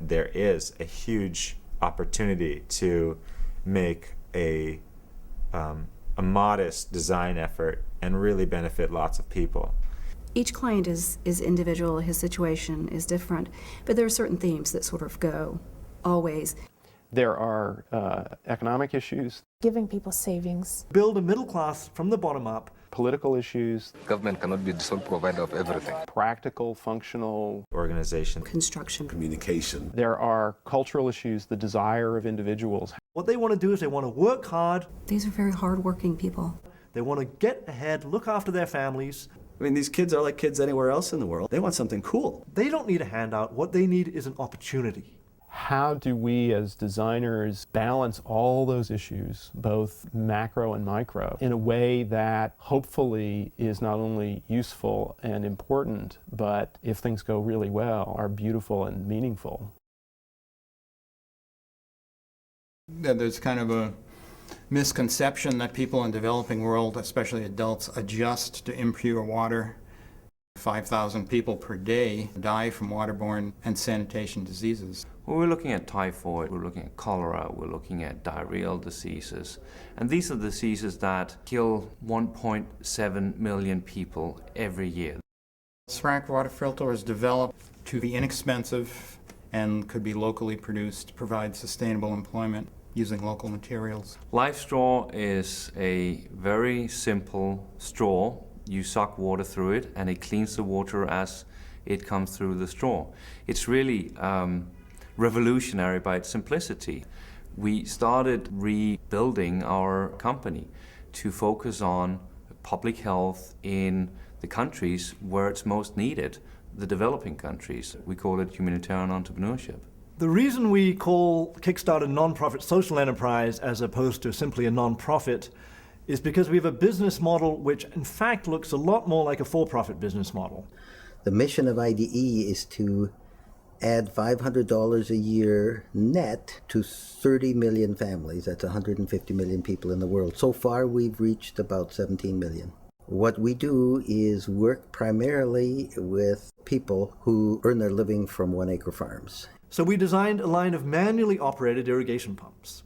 that there is a huge opportunity to make a modest design effort and really benefit lots of people. Each client is individual, his situation is different, but there are certain themes that sort of go always. There are economic issues, giving people savings, build a middle class from the bottom up, political issues, government cannot be the sole provider of everything, practical, functional, organization, construction, communication. There are cultural issues, the desire of individuals. What they want to do is they want to work hard. These are very hard-working people. They want to get ahead, look after their families. I mean, these kids are like kids anywhere else in the world. They want something cool. They don't need a handout. What they need is an opportunity. How do we as designers balance all those issues, both macro and micro, in a way that hopefully is not only useful and important, but if things go really well, are beautiful and meaningful? There's kind of a misconception that people in the developing world, especially adults, adjust to impure water. 5,000 people per day die from waterborne and sanitation diseases. Well, we're looking at typhoid, we're looking at cholera, we're looking at diarrheal diseases. And these are diseases that kill 1.7 million people every year. SRAC water filter was developed to be inexpensive and could be locally produced, provide sustainable employment using local materials. LifeStraw is a very simple straw. You suck water through it and it cleans the water as it comes through the straw. It's really revolutionary by its simplicity. We started rebuilding our company to focus on public health in the countries where it's most needed, the developing countries. We call it humanitarian entrepreneurship. The reason we call Kickstarter non-profit social enterprise as opposed to simply a non-profit is because we have a business model which in fact looks a lot more like a for-profit business model. The mission of IDE is to add $500 a year net to 30 million families. That's 150 million people in the world. So far we've reached about 17 million. What we do is work primarily with people who earn their living from 1-acre farms. So we designed a line of manually operated irrigation pumps.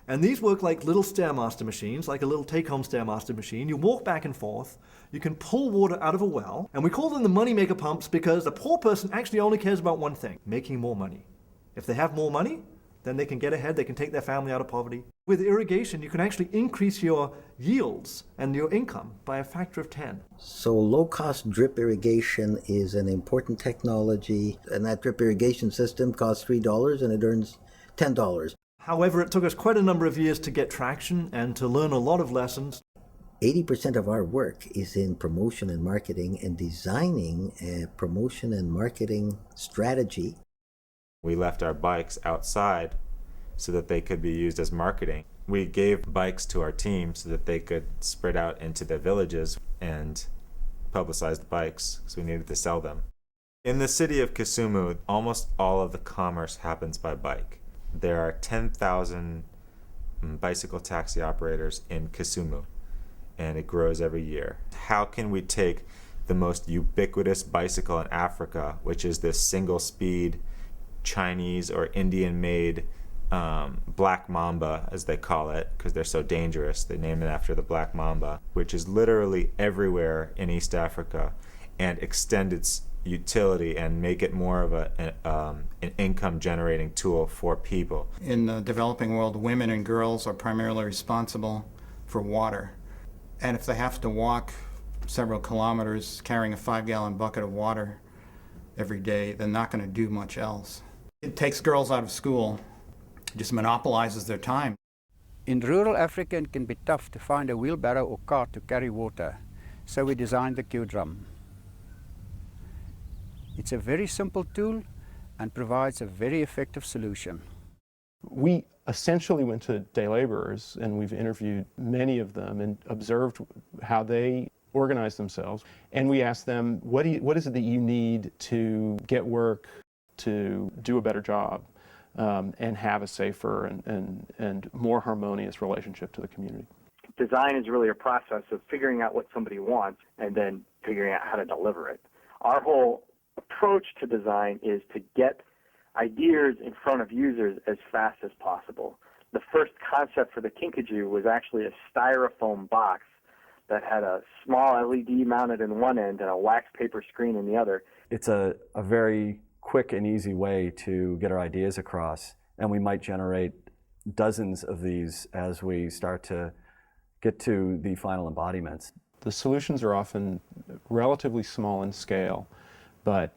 And these work like little Stairmaster machines, like a little take-home Stairmaster machine. You walk back and forth, you can pull water out of a well, and we call them the moneymaker pumps because the poor person actually only cares about one thing, making more money. If they have more money, then they can get ahead, they can take their family out of poverty. With irrigation, you can actually increase your yields and your income by a factor of 10. So low-cost drip irrigation is an important technology, and that drip irrigation system costs $3 and it earns $10. However, it took us quite a number of years to get traction and to learn a lot of lessons. 80% of our work is in promotion and marketing and designing a promotion and marketing strategy. We left our bikes outside so that they could be used as marketing. We gave bikes to our team so that they could spread out into their villages and publicize the bikes because we needed to sell them. In the city of Kisumu, almost all of the commerce happens by bike. There are 10,000 bicycle taxi operators in Kisumu, and it grows every year. How can we take the most ubiquitous bicycle in Africa, which is this single-speed Chinese or Indian-made Black Mamba, as they call it, because they're so dangerous. They name it after the Black Mamba, which is literally everywhere in East Africa, and extend its utility and make it more of an income-generating tool for people. In the developing world, women and girls are primarily responsible for water. And if they have to walk several kilometers carrying a 5-gallon bucket of water every day, they're not going to do much else. It takes girls out of school, just monopolizes their time. In rural Africa, it can be tough to find a wheelbarrow or cart to carry water, so we designed the Q-drum. It's a very simple tool and provides a very effective solution. We essentially went to day laborers, and we've interviewed many of them and observed how they organize themselves. And we asked them, what is it that you need to get work, to do a better job, and have a safer and more harmonious relationship to the community? Design is really a process of figuring out what somebody wants and then figuring out how to deliver it. Our whole approach to design is to get ideas in front of users as fast as possible. The first concept for the Kinkajou was actually a styrofoam box that had a small LED mounted in one end and a wax paper screen in the other. It's a very quick and easy way to get our ideas across, and we might generate dozens of these as we start to get to the final embodiments. The solutions are often relatively small in scale, but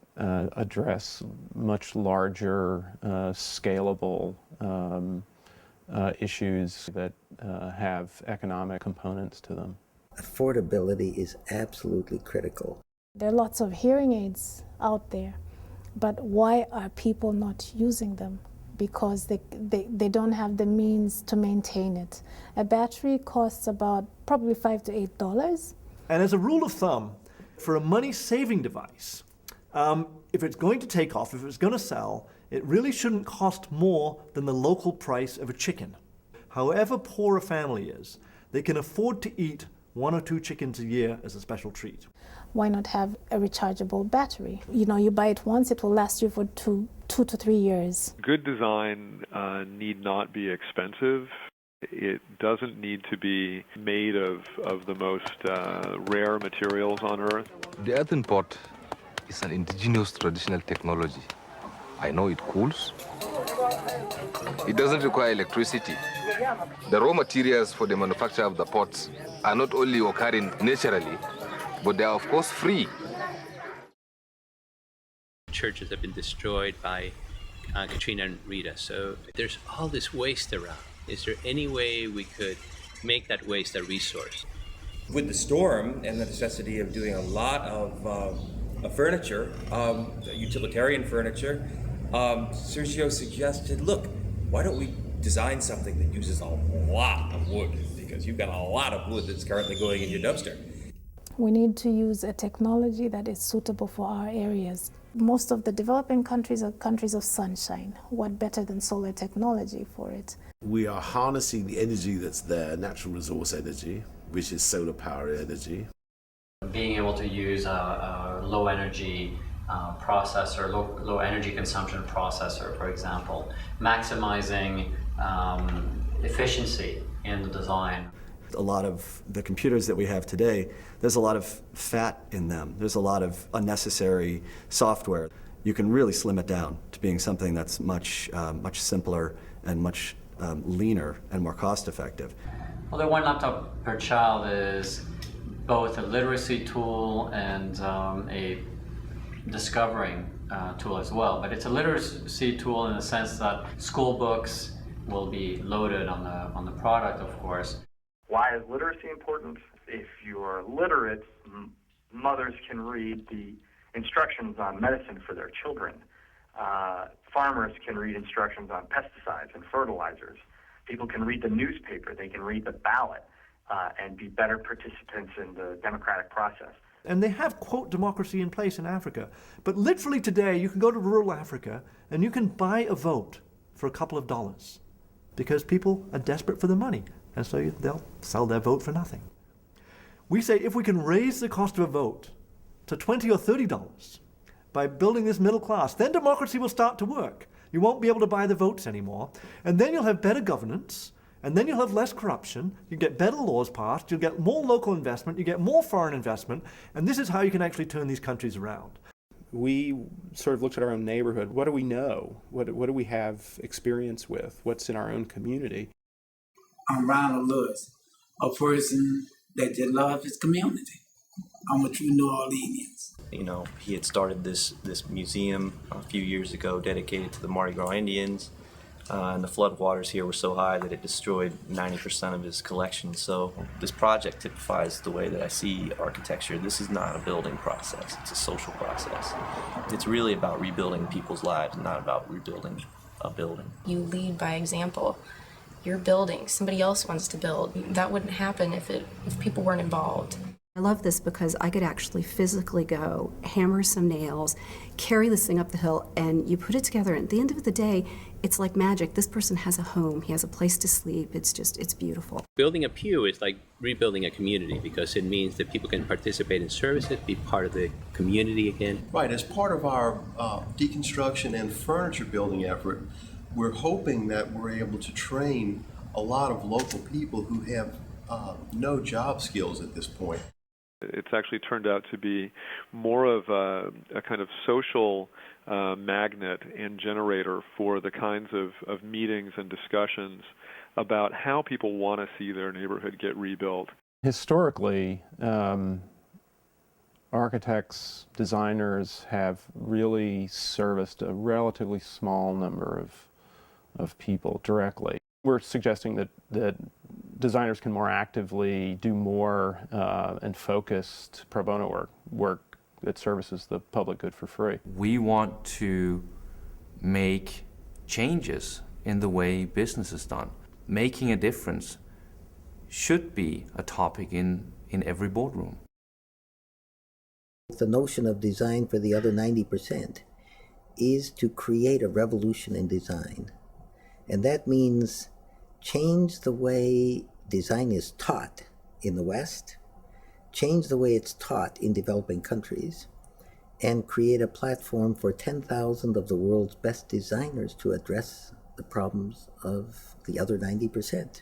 address much larger, scalable issues that have economic components to them. Affordability is absolutely critical. There are lots of hearing aids out there, but why are people not using them? Because they don't have the means to maintain it. A battery costs about probably $5 to $8. And as a rule of thumb, for a money-saving device, if it's going to take off, if it's going to sell, it really shouldn't cost more than the local price of a chicken. However poor a family is, they can afford to eat 1 or 2 chickens a year as a special treat. Why not have a rechargeable battery? You know, you buy it once, it will last you for two to 3 years. Good design need not be expensive. It doesn't need to be made of the most rare materials on Earth. The earthen pot is an indigenous traditional technology. I know it cools. It doesn't require electricity. The raw materials for the manufacture of the pots are not only occurring naturally, but they are of course free. Churches have been destroyed by Katrina and Rita, so there's all this waste around. Is there any way we could make that waste a resource? With the storm and the necessity of doing a lot of furniture, utilitarian furniture, Sergio suggested, look, why don't we design something that uses a lot of wood? Because you've got a lot of wood that's currently going in your dumpster. We need to use a technology that is suitable for our areas. Most of the developing countries are countries of sunshine. What better than solar technology for it? We are harnessing the energy that's there, natural resource energy, which is solar power energy. Being able to use a low energy processor, low energy consumption processor, for example, maximizing efficiency in the design. A lot of the computers that we have today, there's a lot of fat in them. There's a lot of unnecessary software. You can really slim it down to being something that's much simpler and much leaner and more cost-effective. Although one laptop per child is both a literacy tool and a discovering tool as well. But it's a literacy tool in the sense that school books will be loaded on the product, of course. Why is literacy important? If you're literate, mothers can read the instructions on medicine for their children. Farmers can read instructions on pesticides and fertilizers. People can read the newspaper. They can read the ballot and be better participants in the democratic process. And they have, quote, democracy in place in Africa. But literally today, you can go to rural Africa and you can buy a vote for a couple of dollars because people are desperate for the money. And so they'll sell their vote for nothing. We say if we can raise the cost of a vote to $20 or $30 by building this middle class, then democracy will start to work. You won't be able to buy the votes anymore. And then you'll have better governance. And then you'll have less corruption. You get better laws passed. You'll get more local investment. You get more foreign investment. And this is how you can actually turn these countries around. We sort of looked at our own neighborhood. What do we know? What do we have experience with? What's in our own community? I'm Ronald Lewis, a person that just loves his community. I'm a true New Orleanian. You know, he had started this museum a few years ago dedicated to the Mardi Gras Indians, and the floodwaters here were so high that it destroyed 90% of his collection. So this project typifies the way that I see architecture. This is not a building process, it's a social process. It's really about rebuilding people's lives, not about rebuilding a building. You lead by example. You're building, somebody else wants to build. That wouldn't happen if people weren't involved. I love this because I could actually physically go, hammer some nails, carry this thing up the hill, and you put it together. And at the end of the day, it's like magic. This person has a home. He has a place to sleep. It's beautiful. Building a pew is like rebuilding a community because it means that people can participate in services, be part of the community again. Right. As part of our deconstruction and furniture building effort, we're hoping that we're able to train a lot of local people who have no job skills at this point. It's actually turned out to be more of a kind of social magnet and generator for the kinds of meetings and discussions about how people want to see their neighborhood get rebuilt. Historically, architects, designers have really serviced a relatively small number of people directly. We're suggesting that designers can more actively do more and focused pro bono work that services the public good for free. We want to make changes in the way business is done. Making a difference should be a topic in every boardroom. The notion of design for the other 90% is to create a revolution in design. And that means change the way design is taught in the West, change the way it's taught in developing countries, and create a platform for 10,000 of the world's best designers to address the problems of the other 90%.